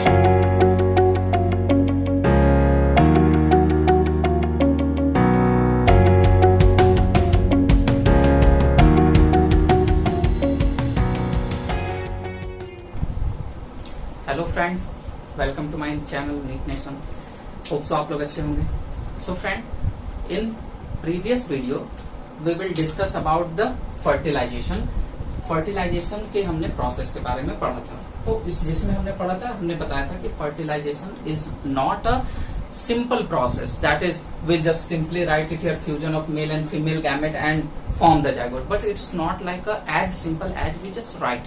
Hello friend, welcome to my channel NEET nation. Hope so आप लोग अच्छे होंगे। So friend, in previous video we will discuss about the fertilization. Fertilization के हमने process के बारे में पढ़ा था। तो जिसमें हमने पढ़ा था, हमने बताया था कि fertilization is not a simple process, that is we just simply write it here, fusion of male and female gamete and form the zygote, but it is not like as simple as we just write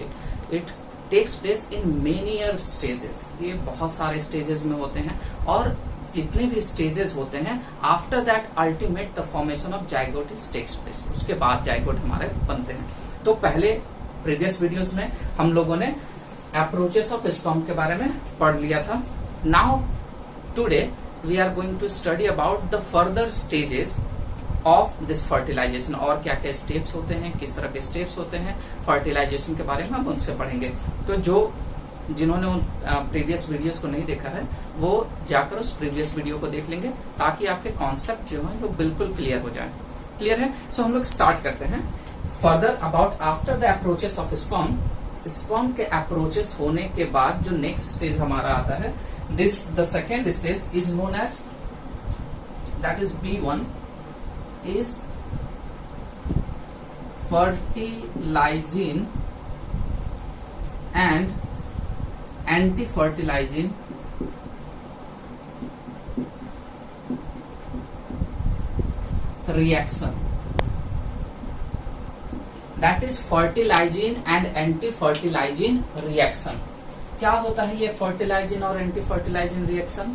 it takes place in many stages। ये बहुत सारे stages में होते हैं और जितने भी stages होते हैं after that ultimate the formation of zygote takes place। उसके बाद zygote हमारे बनते हैं। तो पहले previous videos में हम लोगों ने approaches of sperm के बारे में पढ़ लिया था। Now today we are going to study about the further stages of this fertilization। और क्या क्या स्टेप्स होते हैं, किस तरह के स्टेप्स होते हैं फर्टिलाइजेशन के बारे में हम उनसे पढ़ेंगे। तो जिन्होंने उन प्रीवियस वीडियोस को नहीं देखा है वो जाकर उस प्रीवियस वीडियो को देख लेंगे ताकि आपके कॉन्सेप्ट जो है वो बिल्कुल क्लियर हो जाए। क्लियर है? सो हम लोग स्टार्ट करते हैं। Further about after the approaches of sperm. Sperm के अप्रोचेस होने के बाद जो नेक्स्ट स्टेज हमारा आता है, the second stage is known as, that is B1, is fertilizing and anti-fertilizing reaction। that is fertilizing and anti-fertilizing reaction। क्या होता है ये फर्टिलाइजिंग और एंटी फर्टिलाइजिंग रिएक्शन?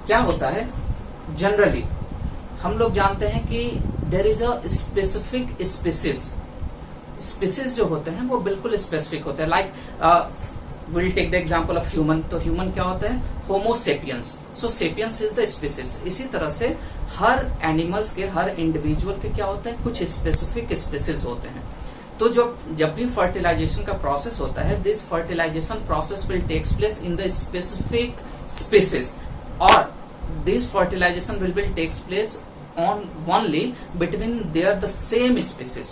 क्या होता है? जनरली हम लोग जानते हैं कि there is a specific species जो होते हैं वो बिल्कुल स्पेसिफिक होते हैं। Like will take the example of human. तो ह्यूमन क्या होता है? Homo sapiens. So sapiens is the species. इसी तरह से हर एनिमल्स के, हर इंडिविजुअल के क्या होते हैं? कुछ स्पेसिफिक स्पीसीज होते हैं। तो जब भी फर्टिलाइजेशन का प्रोसेस होता है, this fertilisation process will takes place in the specific species और this fertilisation will takes place on only between there the same species.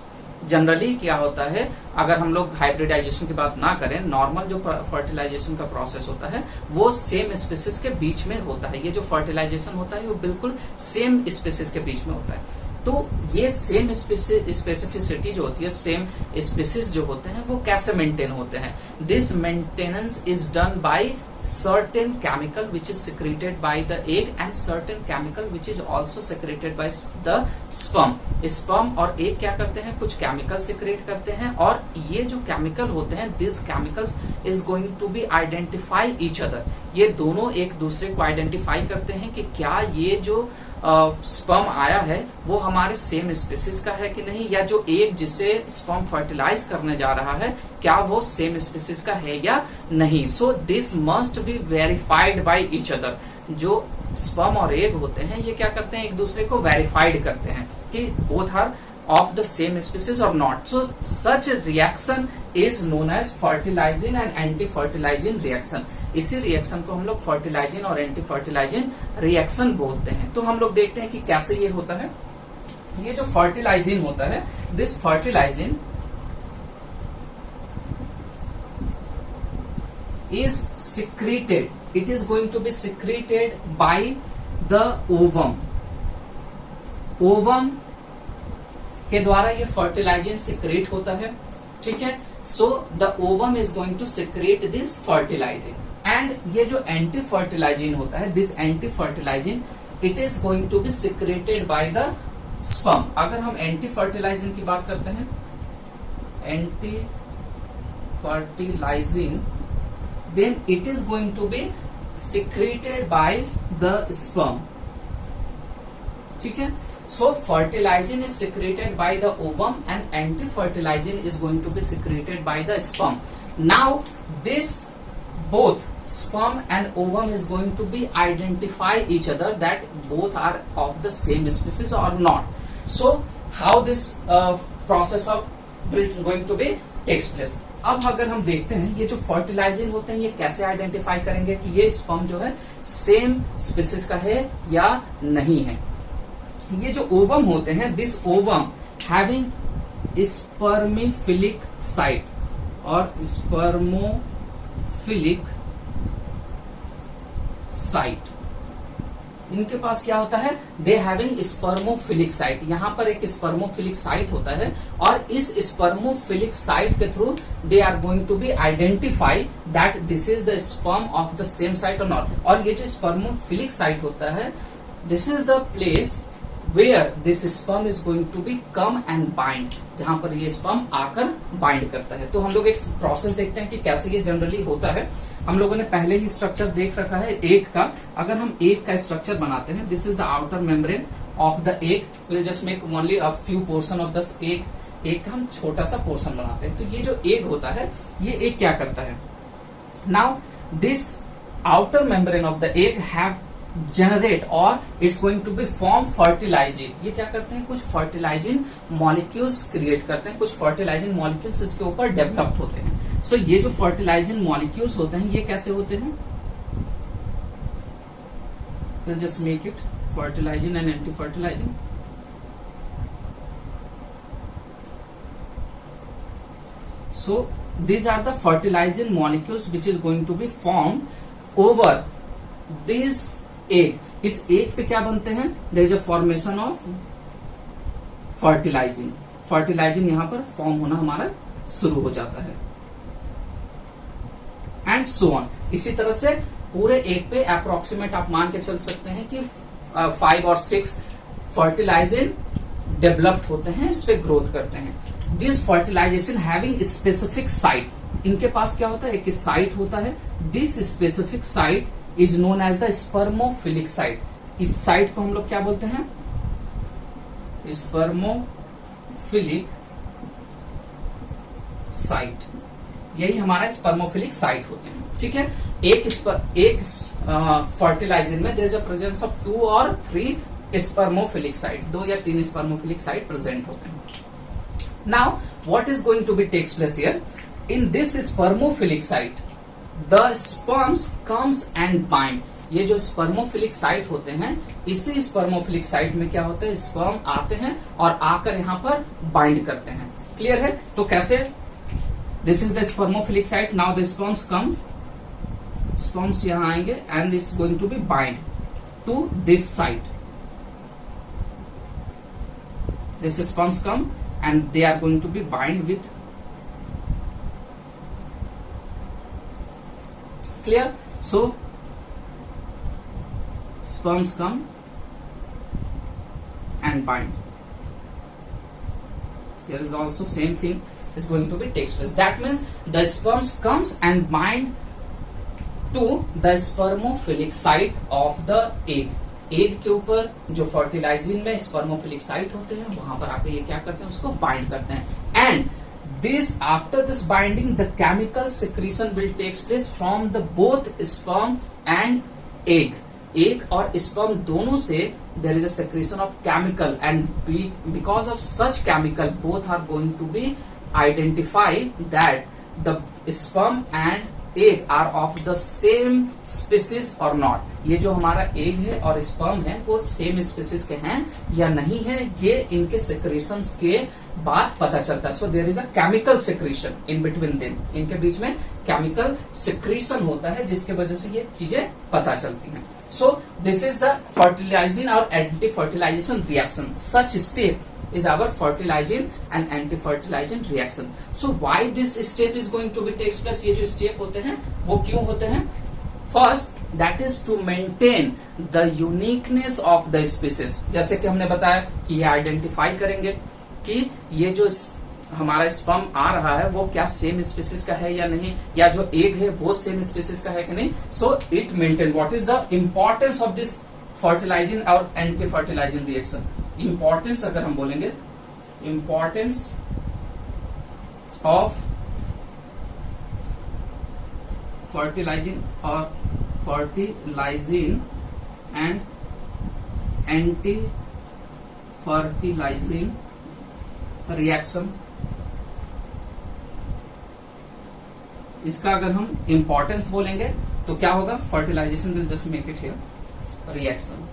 Generally क्या होता है, अगर हम लोग हाइब्रिडाइजेशन की बात ना करें, नॉर्मल जो फर्टिलाइजेशन का प्रोसेस होता है वो सेम स्पीसीज के बीच में होता है। ये जो फर्टिलाइजेशन होता है वो बिल्कुल सेम स्पीसीज के बीच में होता है। तो ये सेम स्पेसिफिसिटी जो होती है, सेम स्पीसीज जो होते हैं वो कैसे मेंटेन होते हैं? This maintenance is done by certain chemical which is secreted by the egg and certain chemical which is also secreted by the sperm। sperm और egg क्या करते हैं? कुछ केमिकल सिक्रेट करते हैं और ये जो केमिकल होते हैं, this chemicals is going to be identify each other. ये दोनों एक दूसरे को आइडेंटिफाई करते हैं कि क्या ये जो स्पर्म आया है वो हमारे सेम स्पीसीज का है कि नहीं, या जो एग जिसे स्पर्म फर्टिलाइज करने जा रहा है क्या वो सेम स्पीसीज का है या नहीं। So this must be verified by each other. जो स्पर्म और एग होते हैं ये क्या करते हैं? एक दूसरे को वेरीफाइड करते हैं कि both are of the same species or not। So such a reaction is known as fertilizing and anti-fertilizing reaction। इसी रिएक्शन को हम लोग फर्टिलाइजिंग और एंटी फर्टिलाइजिंग रिएक्शन बोलते हैं। तो हम लोग देखते हैं कि कैसे ये होता है। ये जो फर्टिलाइजिंग होता है, this fertilising is secreted, it is going to be secreted by the ovum। Ovum के द्वारा ये फर्टिलाइजिंग सिक्रेट होता है। ठीक है? So the ovum is going to secrete this fertilizing and ये जो एंटी फर्टिलाइजिंग होता है, this anti fertilizing it is going to be secreted by the sperm. अगर हम एंटी फर्टिलाइजिंग की बात करते हैं, anti fertilizing, then it is going to be secreted by the sperm. ठीक है? So fertilizing is secreted by the ovum and anti-fertilizing is going to be secreted by the sperm। Now this both sperm and ovum is going to be identify each other that both are of the same species or not। So how this process of going to be takes place? अब अगर हम देखते हैं ये जो fertilising होते हैं ये कैसे आइडेंटिफाई करेंगे कि ये स्पर्म जो है सेम स्पीसीज का है या नहीं है। ये जो ओवम होते हैं, दिस ओवम हैविंग स्पर्मिफिलिक साइट और स्पर्मोफिलिक साइट, इनके पास क्या होता है, दे हैविंग स्पर्मोफिलिक साइट। यहां पर एक स्पर्मोफिलिक साइट होता है और इस स्पर्मोफिलिक साइट के through they are going to be identify that this is the sperm of the same site और नॉट। और ये जो स्पर्मोफिलिक साइट होता है, this is the place where this sperm is going to be come and bind, जहां पर ये sperm आकर बाइंड करता है। तो हम लोग एक प्रोसेस देखते हैं कि कैसे ये जनरली होता है। हम लोगों ने पहले ही स्ट्रक्चर देख रखा है एग का। अगर हम एग का स्ट्रक्चर बनाते हैं, this is the outer membrane of the egg, will just make only a few portion of this egg. Egg का हम छोटा सा पोर्शन बनाते हैं। तो ये जो एग होता है, ये एग क्या करता है, now this outer membrane of the egg have generate और it's going to be form fertilising. ये क्या करते हैं, कुछ फर्टिलाइजिंग मॉलिक्यूल्स क्रिएट करते हैं, कुछ फर्टिलाइजिंग मॉलिक्यूल्स इसके ऊपर डेवलप्ड होते हैं। सो ये जो फर्टिलाइजिंग मॉलिक्यूल्स होते हैं, ये कैसे होते हैं, we'll just make it fertilizing and anti-fertilizing. So these are the fertilizing molecules which is going to be formed over this egg. इस egg पे क्या बनते हैं, there is a formation of fertilizing. fertilizing यहाँ पर फॉर्म होना हमारा शुरू हो जाता है एंड सो ऑन। इसी तरह से पूरे एग पे अप्रोक्सीमेट आप मान के चल सकते हैं कि 5 और 6 फर्टिलाइजिंग डेवलप्ड होते हैं, इस पे ग्रोथ करते हैं। This fertilisation having specific site, इनके पास क्या होता है, एक साइट होता है। This specific site is known as the spermophilic site. इस साइट को हम लोग क्या बोलते हैं, स्पर्मोफिलिक साइट। यही हमारा स्पर्मोफिलिक साइट होते हैं, ठीक है। एक फर्टिलाइजर में there is a presence of 2 और 3 स्पर्मोफिलिक साइट, 2 या 3 स्पर्मोफिलिक साइट प्रेजेंट होते हैं। Now what is going to be takes place here, in this spermophilic site the sperms comes and bind. ये जो स्पर्मोफिलिक साइट होते हैं, इसी स्पर्मोफिलिक साइट में क्या होता है, स्पर्म आते हैं और आकर यहाँ पर बाइंड करते हैं। क्लियर है, तो कैसे, this is the spermophilic site, now the sperms come, sperms यहां आएंगे and it's going to be bind to this site. This sperms come and they are going to be bind with, clear. So sperms come and bind. Here is also same thing is going to be takes place. That means the sperms comes and bind to the spermophilic site of the egg. Egg के ऊपर जो fertilising में स्पर्मोफिलिक site होते हैं, वहां पर आके ये क्या करते हैं, उसको बाइंड करते हैं। And this after this binding the chemical secretion will takes place from the both sperm and egg. egg और sperm दोनों से there is a secretion of chemical and because of such chemical both are going to be identify that the sperm and egg are of the same species or not. ये जो हमारा egg है और sperm है वो same species के हैं या नहीं है, ये इनके सेक्रेशंस के बाद पता चलता है। So there is a chemical secretion in between them, इनके बीच में केमिकल सेक्रेशन होता है जिसके वजह से ये चीजें पता चलती हैं। So this is the fertilizing और anti fertilization reaction. Such step is our fertilizing and anti-fertilizing reaction. So why this step is going to be takes place? ये जो step होते हैं वो क्यों होते हैं? First, that is to maintain the uniqueness of the species. जैसे कि हमने बताया कि ये आइडेंटिफाई करेंगे कि ये जो हमारा स्पर्म आ रहा है वो क्या सेम स्पीसीज का है या नहीं, या जो एग है वो सेम स्पीसीज का है कि नहीं। So it maintain what is the importance of this fertilizing और एंटी फर्टिलाइजिंग रिएक्शन। इंपॉर्टेंस अगर हम बोलेंगे, importance of fertilizing and anti fertilizing reaction इसका अगर हम इंपॉर्टेंस बोलेंगे तो क्या होगा, fertilization will just make it here reaction.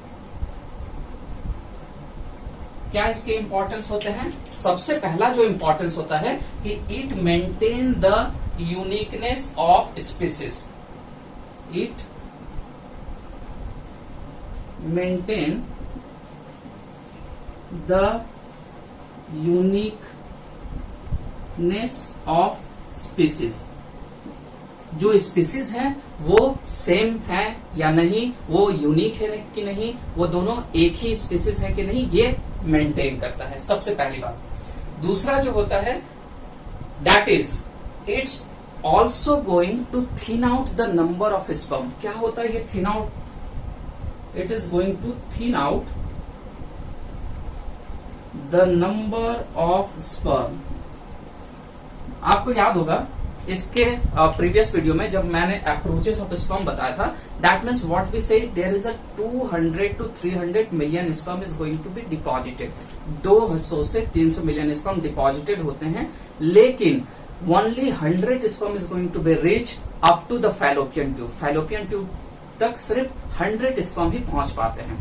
क्या इसके इंपॉर्टेंस होते हैं? सबसे पहला जो इंपॉर्टेंस होता है कि it maintain the uniqueness of species, it maintain the uniqueness of species. जो स्पीसीज है वो सेम है या नहीं, वो यूनिक है कि नहीं, वो दोनों एक ही स्पीसीज है कि नहीं, ये मेंटेन करता है, सबसे पहली बात। दूसरा जो होता है that is it's also going to thin out the number of sperm. क्या होता है ये thin out? It is going to thin out the number of sperm. आपको याद होगा इसके प्रीवियस वीडियो में जब मैंने अप्रोचेस ऑफ स्पर्म बताया था, that means what we say there is a 200 to 300 million sperm is going to be deposited. 200 से 300 मिलियन स्पर्म डिपॉजिटेड होते हैं, लेकिन only 100 sperm is going to be reach up to the fallopian tube. Fallopian tube तक सिर्फ 100 sperm ही पहुंच पाते हैं।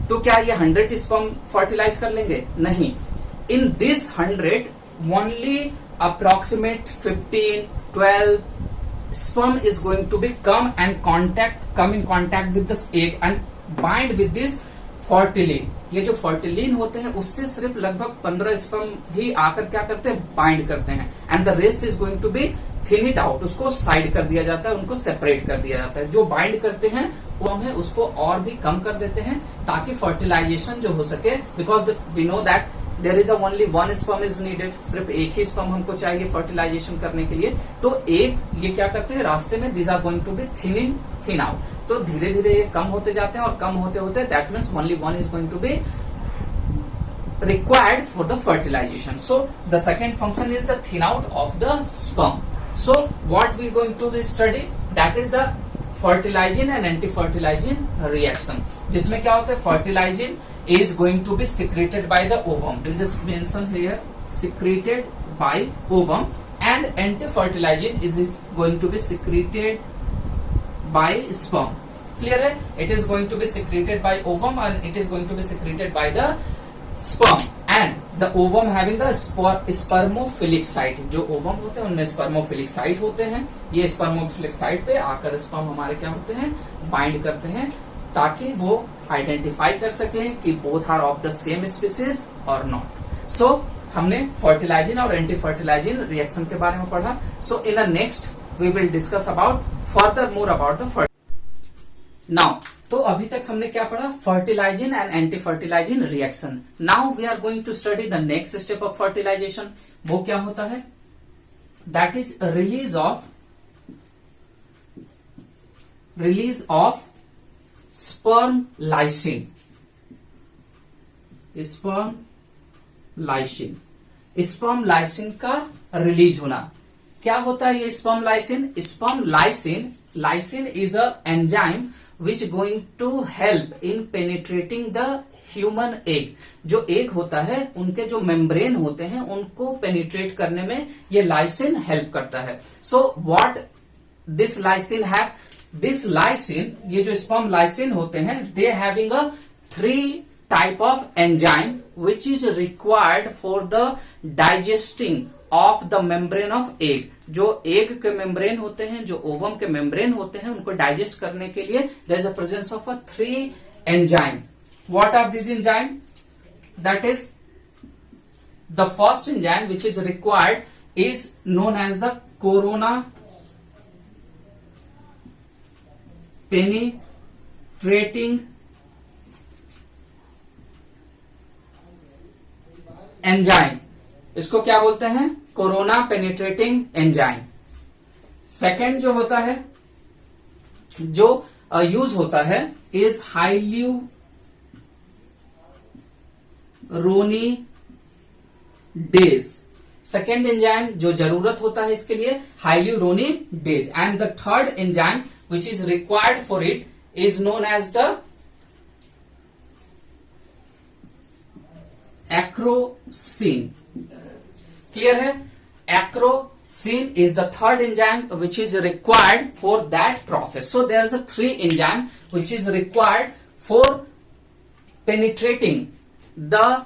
तो क्या ये 100 स्पर्म फर्टिलाइज कर लेंगे? नहीं। In this 100 only approximate 15, 12 sperm is going to be come in contact with this egg and bind with this fertilene। ये जो फर्टिलीन होते हैं उससे सिर्फ लगभग 15 स्पर्म ही आकर क्या करते हैं, बाइंड करते हैं, and the rest is going to be thin it out. उसको साइड कर दिया जाता है, उनको सेपरेट कर दिया जाता है। जो बाइंड करते हैं वो हमें उसको और भी कम कर देते हैं ताकि फर्टिलाइजेशन जो हो सके, because we know that there is only one sperm is needed. सिर्फ एक ही स्पर्म हमको चाहिए फर्टिलाइजेशन करने के लिए। तो एक ये क्या करते हैं रास्ते में, this are going to be thin out. तो धीरे धीरे ये कम होते जाते हैं और कम होते होते that means only one is going to be required for the fertilization. So the second function is the thin out of the sperm. So what we going to be study, that is the fertilizing and anti-fertilizing reaction, जिसमें क्या होता है, fertilizing is going to be secreted by the ovum. We'll just mention here secreted by ovum, and anti-fertilizing is going to be secreted by sperm. Clear है? It is going to be secreted by ovum and it is going to be secreted by the sperm, and the ovum having the spermophilic site। जो ovum होते हैं उनमें स्पर्मोफिलिक site होते हैं। ये स्पर्मोफिलिक site पे आकर स्पर्म हमारे क्या होते हैं, बाइंड करते हैं, ताकि वो आइडेंटिफाई कर सके कि both are of the same species और नॉट। सो हमने फर्टिलाइजिंग और एंटी फर्टिलाइजिंग रिएक्शन के बारे में पढ़ा। So in the next we will discuss about further more about the now. तो अभी तक हमने क्या पढ़ा, fertilizing and anti fertilizing reaction. Now we are going to study the next step of fertilization. वो क्या होता है, that is release of sperm lysin. Sperm lysin का रिलीज होना। क्या होता है ये sperm lysin? Lysin is a enzyme which going to help in penetrating the human egg। जो एग होता है उनके जो मेम्ब्रेन होते हैं उनको पेनिट्रेट करने में ये लाइसिन हेल्प करता है। So what this lysine have, this lysine, ये जो स्पर्म लाइसिन होते हैं, they having a 3 type of enzyme which is required for the digesting of the membrane of egg। जो एग के मेम्ब्रेन होते हैं, जो ओवम के मेम्ब्रेन होते हैं, उनको डाइजेस्ट करने के लिए there is a presence of a 3 enzyme. What are this enzyme? That is the first enzyme which is required is known as the corona penetrating enzyme. इसको क्या बोलते हैं? Corona penetrating enzyme. सेकेंड जो होता है, जो यूज होता है, इज हाइल्यूरोनिडेज। सेकेंड एंजाइम जो जरूरत होता है इसके लिए, hyaluronidase. And the third enzyme which is required for it is known as the acrosin. Clear है? Acrosin Acrosine is the third enzyme which is required for that process. So there is a 3 enzyme which is required for penetrating the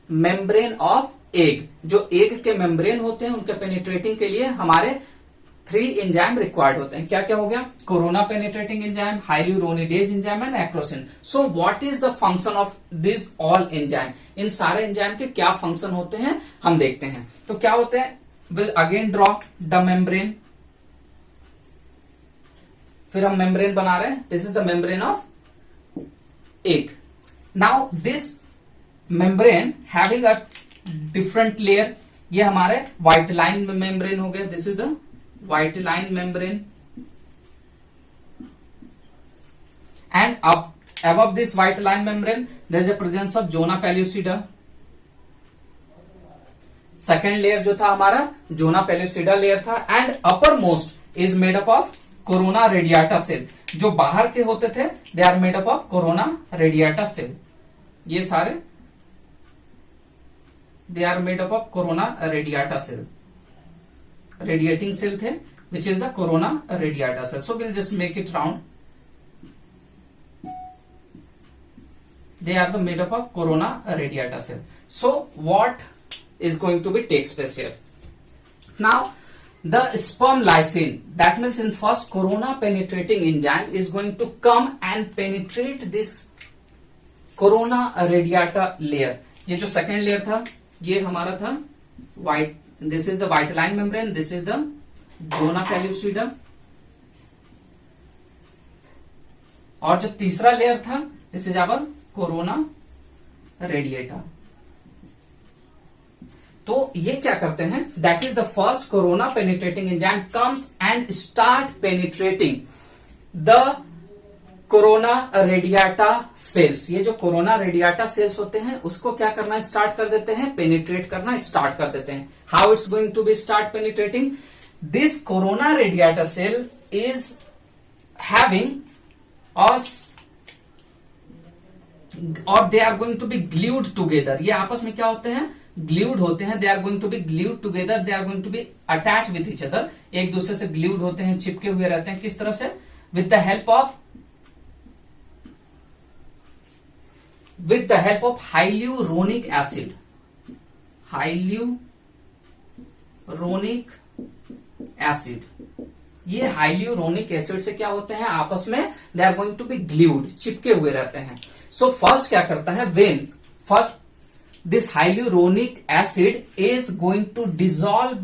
membrane of egg. जो egg के membrane होते हैं उनके penetrating के लिए हमारे 3 enzyme required होते हैं. क्या क्या हो गया? Corona penetrating enzyme, hyaluronidase enzyme and acrosin. So what is the function of this all enzyme? इन सारे एंजाइम के क्या फंक्शन होते हैं हम देखते हैं. तो क्या होते हैं? Will again draw the membrane. फिर हम मेम्ब्रेन बना रहे हैं. This is the membrane of egg. Now this membrane having a different layer. ये हमारे व्हाइट लाइन मेम्ब्रेन हो गया. This is the white line membrane, and above this white line membrane there is a presence of zona pellucida. second layer जो था हमारा zona pellucida layer था, and uppermost is made up of corona radiata cell. जो बाहर के होते थे they are made up of corona radiata cell. ये सारे they are made up of corona radiata cell. Radiating cell थे which is the corona radiata cell. So we'll just make it round. They are the made up of corona radiata cell. So what is going to be takes place here? Now the sperm lysine, that means in first corona penetrating enzyme is going to come and penetrate this corona radiata layer. ये जो second layer था ये हमारा था white. This is the white line membrane. This is the zona pellucida. और जो तीसरा layer था this is our corona radiata. तो ये क्या करते हैं? That is the first corona penetrating enzyme comes and start penetrating the corona radiata cells. ये जो कोरोना रेडियाटा सेल्स होते हैं उसको क्या करना स्टार्ट कर देते हैं? पेनिट्रेट करना स्टार्ट कर देते हैं. How it's going to be start penetrating? This corona radiata cell is having और they are going to be glued together. ये आपस में क्या होते हैं? ग्लूड होते हैं. They are going to be glued together. They are going to be attach with each other. एक दूसरे से ग्लूड होते हैं, चिपके हुए रहते हैं. किस तरह से? With the help of hyaluronic acid. hyaluronic acid. ये हाइल्यूरोनिक एसिड से क्या होते हैं? आपस में they are going to be glued, चिपके हुए रहते हैं. सो फर्स्ट क्या करता है? When first this hyaluronic acid is going to dissolve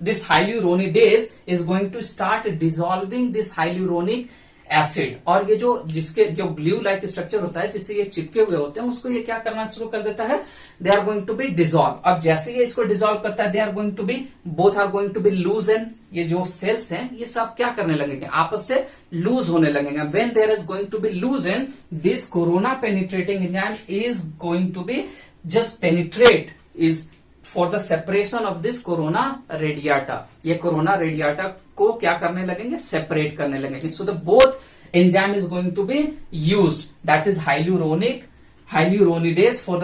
this hyaluronidase is going to start dissolving this hyaluronic acid. और ये जिसके जो ग्लू लाइक स्ट्रक्चर होता है जिससे ये चिपके हुए होते हैं उसको ये क्या करना शुरू कर देता है? They are going to be dissolve. अब जैसे ये इसको डिसॉल्व करता है they are going to be both are going to be loosen. ये जो सेल्स हैं ये सब क्या करने लगेंगे? आपस से लूज होने लगेंगे. When there is going to be loosen this corona penetrating enzyme is going to be just penetrate is for the separation of this corona radiata. ये कोरोना रेडियाटा को क्या करने लगेंगे? सेपरेट करने लगेंगे. So the both enzyme is going to be used, that is hyaluronidase for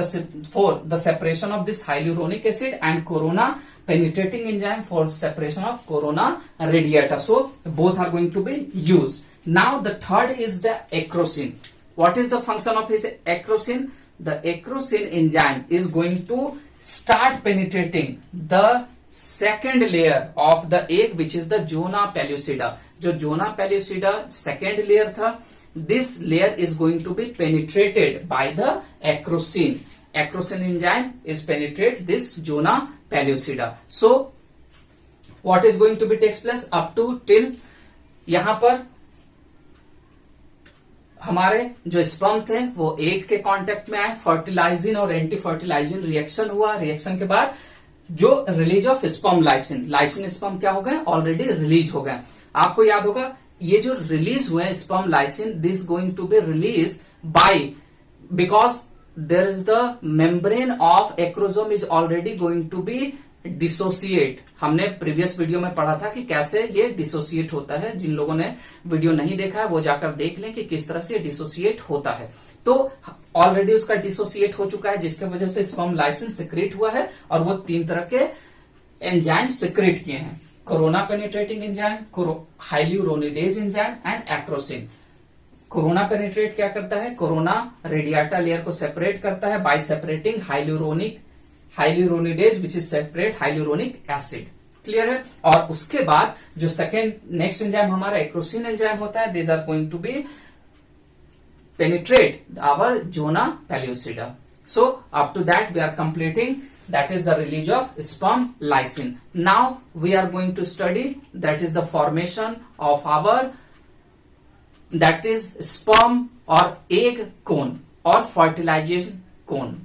the separation of this hyaluronic acid and corona penetrating enzyme for separation of corona radiata. So both are going to be used. Now the third is the acrosine. What is the function of his acrosine? The acrosine enzyme is going to start penetrating the second layer of the egg which is the zona pellucida. जो zona pellucida second layer था, this layer is going to be penetrated by the acrosine. Acrosine enzyme is penetrate this zona pellucida. So what is going to be takes place up to till यहां पर हमारे जो sperm थे वो egg के contact में आए, fertilizin और एंटी फर्टिलाइजिन रिएक्शन हुआ. रिएक्शन के बाद जो release of sperm lysin sperm क्या हो गए? ऑलरेडी रिलीज हो गए. आपको याद होगा ये जो रिलीज हुए sperm lysin, this going to be release by because there is the membrane of acrosome is already going to be dissociate. हमने प्रीवियस वीडियो में पढ़ा था कि कैसे ये डिसोसिएट होता है. जिन लोगों ने वीडियो नहीं देखा है वो जाकर देख लें कि किस तरह से डिसोसिएट होता है. तो ऑलरेडी उसका डिसोसिएट हो चुका है जिसके वजह से स्पर्म लाइसिन सिक्रेट हुआ है और वो 3 तरह के एंजाइम सिक्रेट किए हैं. corona penetrating enzyme, hyaluronidase enzyme and acrosin. Corona penetrate क्या करता है, कोरोना रेडियाटा लेयर को सेपरेट करता है by separating hyaluronidase which is separate hyaluronic acid. Clear है. और उसके बाद जो सेकेंड नेक्स्ट एंजाइम हमारा एक्रोसिन एंजाइम होता है, this are going to be penetrate our zona pellucida. So up to that we are completing, that is the release of sperm lysine. Now we are going to study, that is the formation of our, that is sperm or egg cone or fertilization cone.